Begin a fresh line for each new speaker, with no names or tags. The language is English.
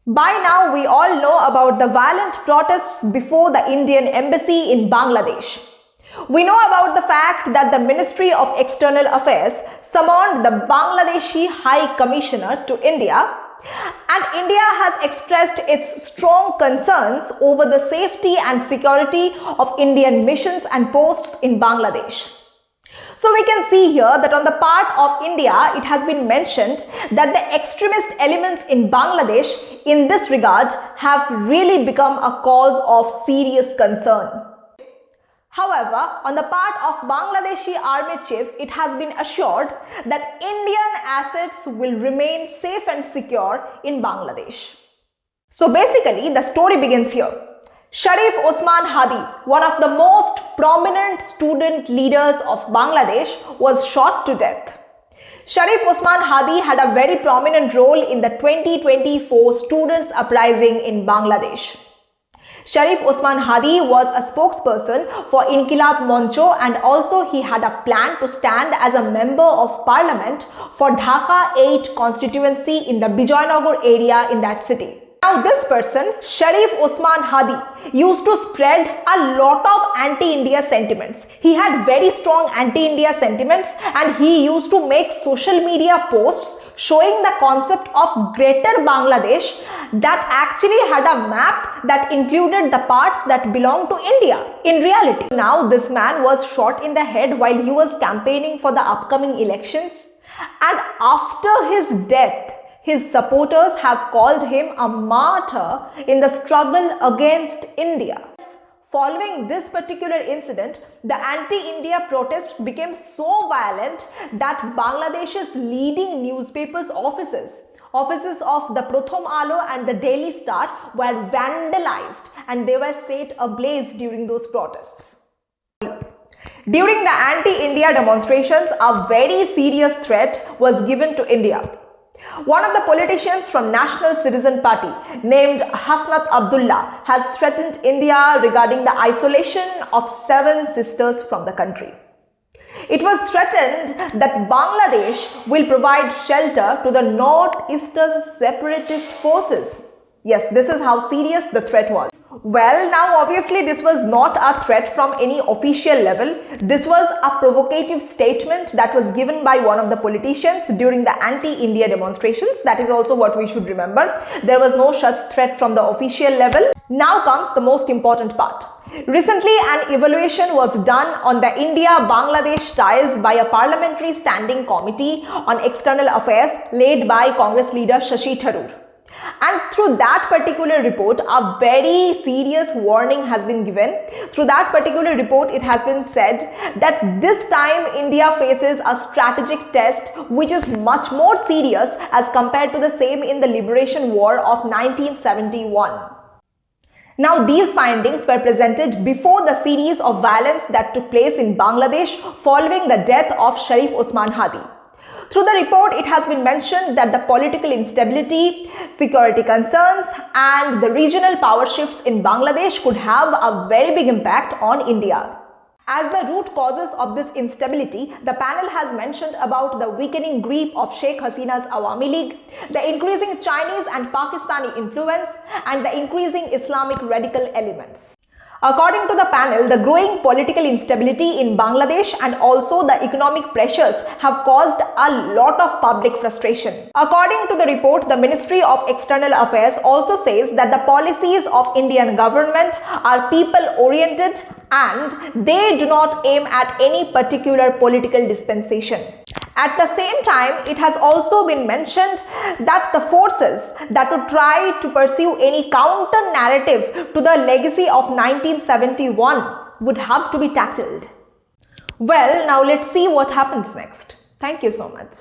By now, we all know about the violent protests before the Indian embassy in Bangladesh. We know about the fact that the Ministry of External Affairs summoned the Bangladeshi High Commissioner to India, and India has expressed its strong concerns over the safety and security of Indian missions and posts in Bangladesh. So we can see here that on the part of India, it has been mentioned that the extremist elements in Bangladesh in this regard have really become a cause of serious concern. However, on the part of Bangladeshi Army Chief, it has been assured that Indian assets will remain safe and secure in Bangladesh. So basically, the story begins here. Sharif Osman Hadi, one of the most prominent student leaders of Bangladesh, was shot to death. Sharif Osman Hadi had a very prominent role in the 2024 students' uprising in Bangladesh. Sharif Osman Hadi was a spokesperson for Inqilab Moncho, and also he had a plan to stand as a member of parliament for Dhaka 8 constituency in the Bijoynagar area in that city. Now this person, Sharif Osman Hadi, used to spread a lot of anti-India sentiments. He had very strong anti-India sentiments, and he used to make social media posts showing the concept of Greater Bangladesh that actually had a map that included the parts that belonged to India in reality. Now this man was shot in the head while he was campaigning for the upcoming elections, and after his death, his supporters have called him a martyr in the struggle against India. Following this particular incident, the anti-India protests became so violent that Bangladesh's leading newspapers' offices of the Pratham Alo and the Daily Star were vandalized, and they were set ablaze during those protests. During the anti-India demonstrations, a very serious threat was given to India. One of the politicians from National Citizen Party named Hasnat Abdullah has threatened India regarding the isolation of 7 sisters from the country. It was threatened that Bangladesh will provide shelter to the northeastern separatist forces. Yes, this is how serious the threat was. Well, now obviously this was not a threat from any official level. This was a provocative statement that was given by one of the politicians during the anti-India demonstrations. That is also what we should remember. There was no such threat from the official level. Now comes the most important part. Recently, an evaluation was done on the India-Bangladesh ties by a parliamentary standing committee on external affairs led by Congress leader Shashi Tharoor. And through that particular report, a very serious warning has been given. Through that particular report, it has been said that this time India faces a strategic test which is much more serious as compared to the same in the Liberation War of 1971. Now, these findings were presented before the series of violence that took place in Bangladesh following the death of Sharif Osman Hadi. Through the report, it has been mentioned that the political instability, security concerns, and the regional power shifts in Bangladesh could have a very big impact on India. As the root causes of this instability, the panel has mentioned about the weakening grip of Sheikh Hasina's Awami League, the increasing Chinese and Pakistani influence, and the increasing Islamic radical elements. According to the panel, the growing political instability in Bangladesh and also the economic pressures have caused a lot of public frustration. According to the report, the Ministry of External Affairs also says that the policies of Indian government are people-oriented and they do not aim at any particular political dispensation. At the same time, it has also been mentioned that the forces that would try to pursue any counter-narrative to the legacy of 1971 would have to be tackled. Well, now let's see what happens next. Thank you so much.